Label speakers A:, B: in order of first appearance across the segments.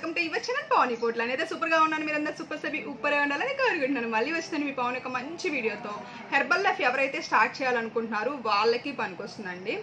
A: Welcome to your channel Pavan Potla. నేనైతే super గా ఉన్నాను, మీరందరూ సూపర్ గా ఉండాలని కోరుకుంటున్నాను. మళ్ళీ వచ్చినాను మీ పవన్ ఒక మంచి వీడియోతో. హెర్బల్ లైఫ్ ఎవరైతే స్టార్ట్ చేయాలనుకుంటున్నారో వాళ్ళకి పనికొస్తుందండి.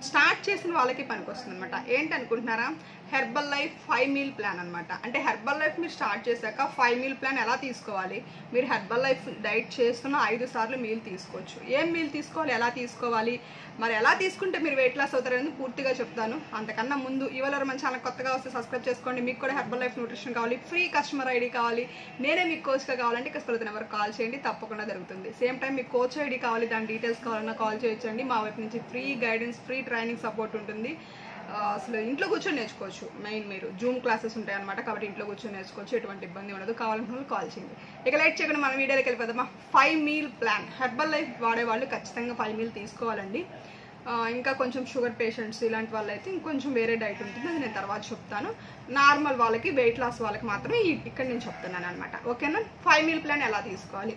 A: స్టార్ట్ చేసిన వాళ్ళకి పనికొస్తుంది అనమాట. ఏంటి అనుకుంటున్నారా? హెర్బల్ లైఫ్ 5 మీల్ ప్లాన్ అనమాట. అంటే హెర్బల్ లైఫ్ మీరు స్టార్ట్ చేశాక 5 మీల్ ప్లాన్ ఎలా తీసుకోవాలి, మీరు హెర్బల్ లైఫ్ డైట్ చేస్తున్న 5 సార్లు మీల్ తీసుకోవచ్చు. ఏం మీల్ తీసుకోవాలి, ఎలా తీసుకోవాలి, మరి ఎలా తీసుకుంటే మీరు వెయిట్ లాస్ అవుతారని పూర్తిగా చెప్తాను. అంతకన్నా ముందు ఇవాళ మన ఛానల్ కొత్తగా వస్తే సబ్స్క్రైబ్ చేసుకోండి. మీకు కూడా హెర్బల్ లైఫ్ న్యూట్రిషన్ కావాలి, ఫ్రీ కస్టమర్ ఐడి కావాలి, నేనే మీకు కోచ్గా కావాలంటే ఇక్కడ నెంబర్ కాల్ చేయండి, తప్పకుండా జరుగుతుంది. సేమ్ టైం మీకు కోచ్ ఐడి కావాలి, దాని డీటెయిల్స్ కావాలన్నా కాల్ చేయొచ్చండి. మా వైపు నుంచి free guidance, free training support ఉంటుంది. అసలు ఇంట్లో కూర్చొని నేర్చుకోవచ్చు. మెయిన్ మీరు జూమ్ క్లాసెస్ ఉంటాయి అనమాట, కాబట్టి ఇంట్లో కూర్చొని నేర్చుకోవచ్చు, ఎటువంటి ఇబ్బంది ఉండదు. కావాలనుకున్న కాల్ చేయండి. ఇక లైట్ చేయకుండా మన వీడియోకి వెళ్ళిపోదామా. 5 మీల్ ప్లాన్. హెర్బల్ లైఫ్ వాడేవాళ్ళు ఖచ్చితంగా 5 మీల్ తీసుకోవాలండి. ఇంకా కొంచెం షుగర్ పేషెంట్స్ ఇలాంటి వాళ్ళు అయితే ఇంకొంచెం వేరే డైట్ ఉంటుంది, అది నేను తర్వాత చెప్తాను. నార్మల్ వాళ్ళకి, వెయిట్ లాస్ వాళ్ళకి మాత్రమే ఇక్కడ నేను చెప్తున్నాను అనమాట. ఓకేనా? 5 మీల్ ప్లాన్ ఎలా తీసుకోవాలి.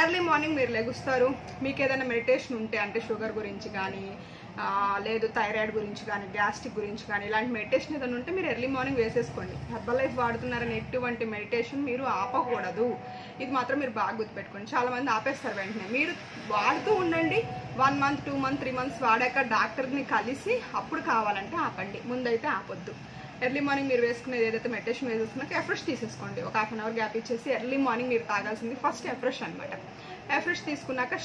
A: ఎర్లీ మార్నింగ్ మీరు లెగుస్తారు. మీకు ఏదైనా మెడిటేషన్ ఉంటే, అంటే షుగర్ గురించి కానీ, లేదు థైరాయిడ్ గురించి కానీ, గ్యాస్ట్రిక్ గురించి కానీ, ఇలాంటి మెడిటేషన్ ఏదైనా ఉంటే మీరు ఎర్లీ మార్నింగ్ వేసేసుకోండి. హెర్బల్ లైఫ్ వాడుతున్నారని ఎటువంటి మెడిటేషన్ మీరు ఆపకూడదు. ఇది మాత్రం మీరు బాగా గుర్తుపెట్టుకోండి. చాలా మంది ఆపేస్తారు వెంటనే. మీరు వాడుతూ ఉండండి. 1 మంత్, 2 మంత్, 3 మంత్స్ వాడాక డాక్టర్ని కలిసి అప్పుడు కావాలంటే ఆపండి, ముందైతే ఆపొద్దు. ఎర్లీ మార్నింగ్ మీరు వేసుకునేది ఏదైతే మెడిటేషన్ వేసేసుకున్నాక ఎఫ్రెష్ తీసేసుకోండి. ఒక 1/2 అవర్ గ్యాప్ ఇచ్చేసి ఎర్లీ మార్నింగ్ మీరు తాగాల్సింది ఫస్ట్ ఎఫ్రెష్ అనమాట. ఎఫ్రెష్ తీసుకున్నాక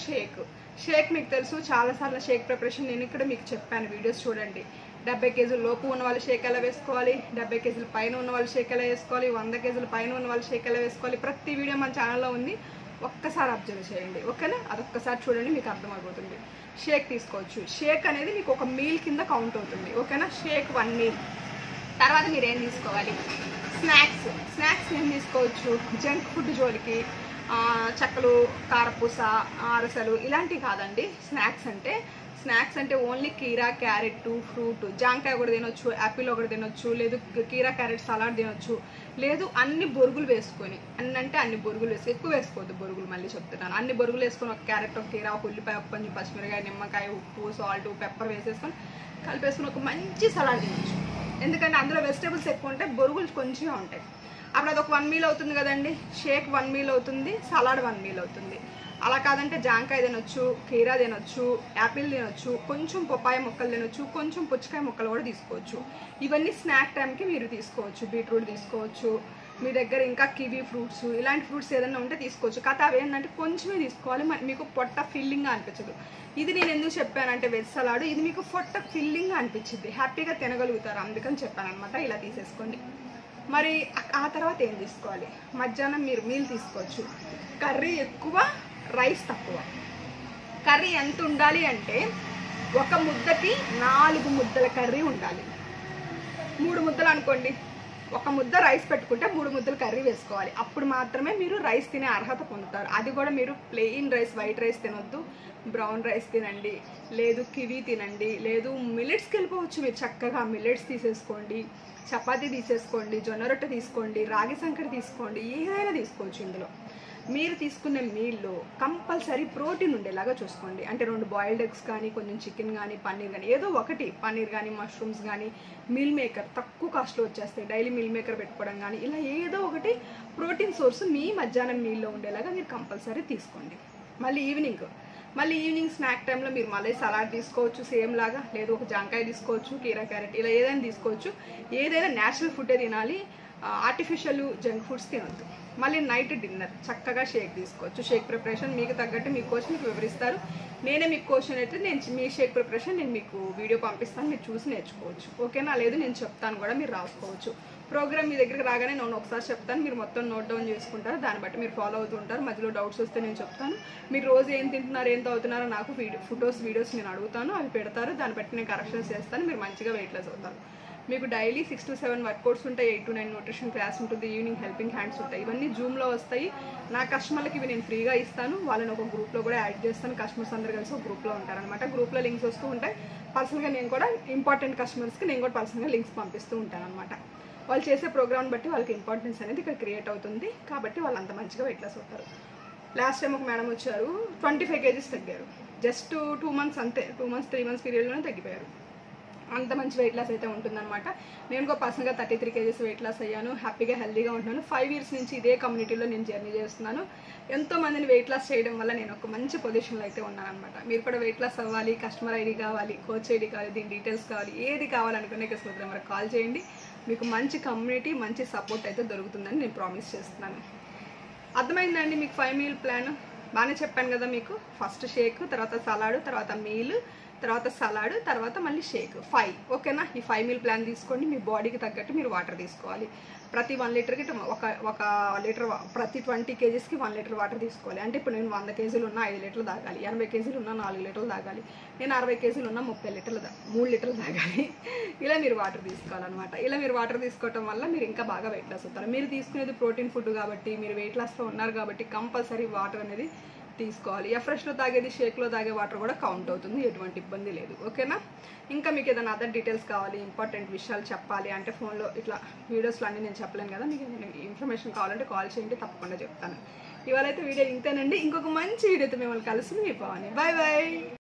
A: షేక్ మీకు తెలుసు, చాలాసార్లు షేక్ ప్రిపరేషన్ నేను ఇక్కడ మీకు చెప్పాను, వీడియోస్ చూడండి. 70 కేజీల లోపు ఉన్న వాళ్ళు షేక్ ఎలా వేసుకోవాలి, 70 కేజీల పైన ఉన్న వాళ్ళు షేక్ ఎలా వేసుకోవాలి, 100 కేజీల పైన ఉన్న వాళ్ళు షేక్ ఎలా వేసుకోవాలి, ప్రతి వీడియో మన ఛానల్లో ఉంది. ఒక్కసారి అబ్జర్వ్ చేయండి, ఓకేనా? అదొక్కసారి చూడండి, మీకు అర్థమైపోతుంది. షేక్ తీసుకోవచ్చు. షేక్ అనేది మీకు ఒక మీల్ కింద కౌంట్ అవుతుంది, ఓకేనా? షేక్ 1 మీల్. తర్వాత మీరు ఏం తీసుకోవాలి? స్నాక్స్ ఏం తీసుకోవచ్చు? జంక్ ఫుడ్ జోలికి చెక్కలు, కారపూస, అరసలు ఇలాంటివి కాదండి. స్నాక్స్ అంటే ఓన్లీ కీరా, క్యారెట్, ఫ్రూట్, జాంకాయ ఒకటి తినొచ్చు, యాపిల్ ఒకటి తినొచ్చు, లేదు కీరా క్యారెట్ సలాడ్ తినొచ్చు, లేదు అన్ని బొరుగులు వేసుకొని, అన్ని బొరుగులు వేసి ఎక్కువ వేసుకోవద్దు బొరుగులు, మళ్ళీ చెప్తున్నాను. అన్ని బొరుగులు వేసుకొని ఒక క్యారెట్, ఒక కీరా, ఒక ఉల్లిపాయ, ఒక కొంచెం పచ్చిమిరకాయ, నిమ్మకాయ, ఉప్పు, సాల్ట్, పెప్పర్ వేసేసుకొని కలిపేసుకొని ఒక మంచి సలాడ్ తినొచ్చు. ఎందుకంటే అందులో వెజిటేబుల్స్ ఎక్కువ ఉంటాయి, బొరుగులు కొంచెం ఉంటాయి. అప్పుడు అది ఒక 1 మీల్ అవుతుంది కదండి. షేక్ 1 మీల్ అవుతుంది, సలాడ్ 1 మీల్ అవుతుంది. అలా కాదంటే జాంకాయ తినొచ్చు, కీరా తినొచ్చు, యాపిల్ తినొచ్చు, కొంచెం పపాయ ముక్కలు తినొచ్చు, కొంచెం పుచ్చకాయ ముక్కలు కూడా తీసుకోవచ్చు. ఇవన్నీ స్నాక్ టైంకి మీరు తీసుకోవచ్చు. బీట్రూట్ తీసుకోవచ్చు, మీ దగ్గర ఇంకా కివీ ఫ్రూట్స్, ఇలాంటి ఫ్రూట్స్ ఏదైనా ఉంటే తీసుకోవచ్చు. కాకపోతే అవి ఏంటంటే కొంచెమే తీసుకోవాలి, మీకు పొట్ట ఫిల్లింగ్గా అనిపించదు. ఇది నేను ఎందుకు చెప్పానంటే వెజ్ సలాడ్, ఇది మీకు పొట్ట ఫిల్లింగ్గా అనిపించింది, హ్యాపీగా తినగలుగుతారు, అందుకని చెప్పాను అనమాట. ఇలా తీసేసుకోండి. మరి ఆ తర్వాత ఏం తీసుకోవాలి? మధ్యాహ్నం మీరు మీల్ తీసుకోవచ్చు. కర్రీ ఎక్కువ, రైస్ తక్కువ. కర్రీ ఎంత ఉండాలి అంటే ఒక ముద్దకి 4 ముద్దల కర్రీ ఉండాలి. 3 ముద్దలు అనుకోండి, ఒక ముద్ద రైస్ పెట్టుకుంటే 3 ముద్దలు కర్రీ వేసుకోవాలి. అప్పుడు మాత్రమే మీరు రైస్ తినే అర్హత పొందుతారు. అది కూడా మీరు ప్లెయిన్ రైస్, వైట్ రైస్ తినొద్దు, బ్రౌన్ రైస్ తినండి, లేదు కివీ తినండి, లేదు మిల్లెట్స్కి వెళ్ళిపోవచ్చు. మీరు చక్కగా మిల్లెట్స్ తీసేసుకోండి, చపాతీ తీసేసుకోండి, జొన్న రొట్టె తీసుకోండి, రాగి సంకటి తీసుకోండి, ఏదైనా తీసుకోవచ్చు. ఇందులో మీరు తీసుకునే మీల్లో కంపల్సరీ ప్రోటీన్ ఉండేలాగా చూసుకోండి. అంటే 2 బాయిల్డ్ ఎగ్స్ కానీ, కొంచెం చికెన్ కానీ, పన్నీర్ కానీ, ఏదో ఒకటి, పన్నీర్ కానీ, మష్రూమ్స్ కానీ, మీల్ మేకర్ తక్కువ కాస్ట్లో వచ్చేస్తాయి, డైలీ మీల్ మేకర్ పెట్టుకోవడం కానీ, ఇలా ఏదో ఒకటి ప్రోటీన్ సోర్స్ మీ మధ్యాహ్నం మీల్లో ఉండేలాగా మీరు కంపల్సరీ తీసుకోండి. మళ్ళీ ఈవినింగ్ స్నాక్ టైంలో మీరు మళ్ళీ సలాడ్ తీసుకోవచ్చు సేమ్ లాగా, లేదు ఒక జాంకాయ తీసుకోవచ్చు, కీరా క్యారెట్, ఇలా ఏదైనా తీసుకోవచ్చు. ఏదైనా న్యాచురల్ ఫుడ్డే తినాలి, ఆర్టిఫిషియల్ జంక్ ఫుడ్స్ తినొద్దు. మళ్ళీ నైట్ డిన్నర్ చక్కగా షేక్ తీసుకోవచ్చు. షేక్ ప్రిపరేషన్ మీకు తగ్గట్టు మీ కోచ్ మీకు వివరిస్తారు. నేనే మీకు కోచ్ అయితే మీ షేక్ ప్రిపరేషన్ నేను మీకు వీడియో పంపిస్తాను, మీరు చూసి నేర్చుకోవచ్చు, ఓకేనా? లేదు నేను చెప్తాను కూడా, మీరు రాసుకోవచ్చు. ప్రోగ్రామ్ మీ దగ్గరికి రాగానే నేను ఒకసారి చెప్తాను, మీరు మొత్తం నోట్ డౌన్ చేసుకుంటారు, దాన్ని బట్టి మీరు ఫాలో అవుతూ ఉంటారు. మధ్యలో డౌట్స్ వస్తే నేను చెప్తాను. మీరు రోజు ఏం తింటున్నారు, ఏం తాగుతున్నారో నాకు వీడియోస్ నేను అడుగుతాను, అవి పెడతారు, దాన్ని బట్టి నేను కరెక్షన్స్ చేస్తాను, మీరు మంచిగా వెయిట్ లాస్ అవుతారు. మీకు డైలీ 6 to 7 వర్కౌట్స్ ఉంటాయి, 8 to 9 న్యూట్రిషన్ క్లాస్ ఉంటుంది, ఈవినింగ్ హెల్పింగ్ హ్యాండ్స్ ఉంటాయి. ఇవన్నీ జూమ్లో వస్తాయి. నా కస్టమర్లకి ఇవి నేను ఫ్రీగా ఇస్తాను. వాళ్ళని ఒక గ్రూప్లో కూడా యాడ్ చేస్తాను. కస్టమర్స్ అందరు కలిసి ఒక గ్రూప్లో ఉంటారనమాట. గ్రూప్లో లింక్స్ వస్తూ ఉంటాయి. పర్సనల్గా నేను కూడా ఇంపార్టెంట్ కస్టమర్స్కి నేను కూడా పర్సనల్గా లింక్స్ పంపిస్తూ ఉంటాను అనమాట. వాళ్ళు చేసే ప్రోగ్రామ్ని బట్టి వాళ్ళకి ఇంపార్టెన్స్ అనేది ఇక్కడ క్రియేట్ అవుతుంది, కాబట్టి వాళ్ళు అంత మంచిగా వెయిట్ లాస్ అవుతారు. లాస్ట్ టైం ఒక మేడం వచ్చారు, 25 కేజీస్ తగ్గారు. జస్ట్ 2 మంత్స్ అంతే, 2 మంత్స్ 3 మంత్స్ పీరియడ్లోనే తగ్గిపోయారు. అంత మంచి వెయిట్ లాస్ అయితే ఉంటుందన్నమాట. నేను ఒక పర్సనల్గా 33 kgs వెయిట్ లాస్ అయ్యాను. హ్యాపీగా హెల్దీగా ఉంటున్నాను. 5 years నుంచి ఇదే కమ్యూనిటీలో నేను జర్నీ చేస్తున్నాను. ఎంతో మందిని వెయిట్ లాస్ చేయడం వల్ల నేను ఒక మంచి పొజిషన్లో అయితే ఉన్నాను అనమాట. మీరు కూడా వెయిట్ లాస్ అవ్వాలి, కస్టమర్ ఐడి కావాలి, కోచ్ ఐడి కావాలి, దీని డీటెయిల్స్ కావాలి, ఏది కావాలనుకునే స్మృతి నెంబర్కి కాల్ చేయండి. మీకు మంచి కమ్యూనిటీ, మంచి సపోర్ట్ అయితే దొరుకుతుందని నేను ప్రామిస్ చేస్తున్నాను. అర్థమైందండి మీకు 5 meal ప్లాన్? బాగానే చెప్పాను కదా మీకు. ఫస్ట్ షేక్, తర్వాత సలాడ్, తర్వాత మీల్, తర్వాత సలాడ్, తర్వాత మళ్ళీ షేక్, 5. ఓకేనా? ఈ 5 meal ప్లాన్ తీసుకోండి. మీ బాడీకి తగ్గట్టు మీరు వాటర్ తీసుకోవాలి. ప్రతి 1 లీటర్కి ఒక లీటర్, ప్రతి 20 kgsకి 1 లీటర్ వాటర్ తీసుకోవాలి. అంటే ఇప్పుడు నేను 100 kg ఉన్నా 5 లీటర్లు తాగాలి, 80 kg ఉన్నా 4 లీటర్లు తాగాలి, నేను 60 kg ఉన్నా 30 లీటర్లు 3 లీటర్లు తాగాలి. ఇలా మీరు వాటర్ తీసుకోవాలన్నమాట. ఇలా మీరు వాటర్ తీసుకోవటం వల్ల మీరు ఇంకా బాగా వెయిట్ లాస్ అవుతారు. మీరు తీసుకునేది ప్రోటీన్ ఫుడ్ కాబట్టి, మీరు వెయిట్ లాస్లో ఉన్నారు కాబట్టి కంపల్సరీ వాటర్ అనేది తీసుకోవాలి. ఫ్రెష్లో తాగేది, షేక్లో తాగే వాటర్ కూడా కౌంట్ అవుతుంది, ఎటువంటి ఇబ్బంది లేదు. ఓకేనా? ఇంకా మీకు ఏదైనా అదర్ డీటెయిల్స్ కావాలి, ఇంపార్టెంట్ విషయాలు చెప్పాలి అంటే ఫోన్లో ఇట్లా వీడియోస్లో అన్నీ నేను చెప్పలేను కదా, మీకు ఇన్ఫర్మేషన్ కావాలంటే కాల్ చేయండి, తప్పకుండా చెప్తాను. ఇవాళ అయితే వీడియో ఇంతేనండి. ఇంకొక మంచి వీడియోతో మిమ్మల్ని కలిసి మీ పవని. Bye bye.